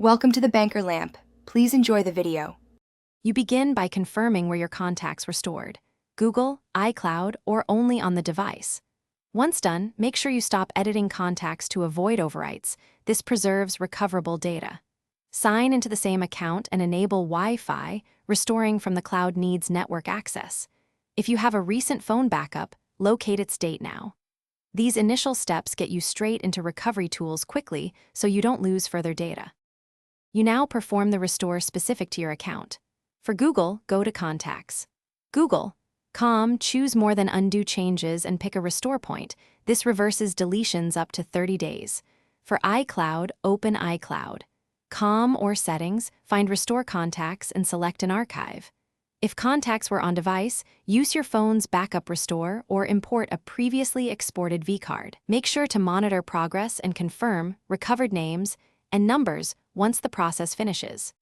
Welcome to the Banker Lamp. Please enjoy the video. You begin by confirming where your contacts were stored: Google, iCloud, or only on the device. Once done, make sure you stop editing contacts to avoid overwrites. This preserves recoverable data. Sign into the same account and enable Wi-Fi. Restoring from the cloud needs network access. If you have a recent phone backup, locate its date now. These initial steps get you straight into recovery tools quickly so you don't lose further data. You now perform the restore specific to your account. For Google, go to Contacts. Google.com, choose More Than Undo Changes and pick a restore point. This reverses deletions up to 30 days. For iCloud, open iCloud.com or Settings, find Restore Contacts and select an archive. If contacts were on device, use your phone's backup restore or import a previously exported vCard. Make sure to monitor progress and confirm recovered names and numbers once the process finishes.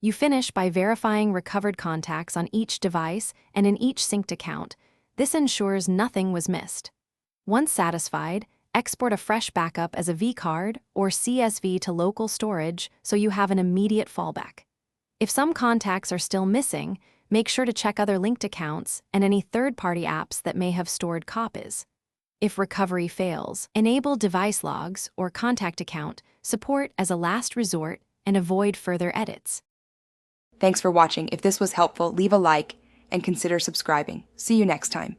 You finish by verifying recovered contacts on each device and in each synced account. This ensures nothing was missed. Once satisfied, export a fresh backup as a vCard or CSV to local storage so you have an immediate fallback. If some contacts are still missing, make sure to check other linked accounts and any third-party apps that may have stored copies. If recovery fails, enable device logs or contact account support as a last resort and avoid further edits. Thanks for watching. If this was helpful, leave a like and consider subscribing. See you next time.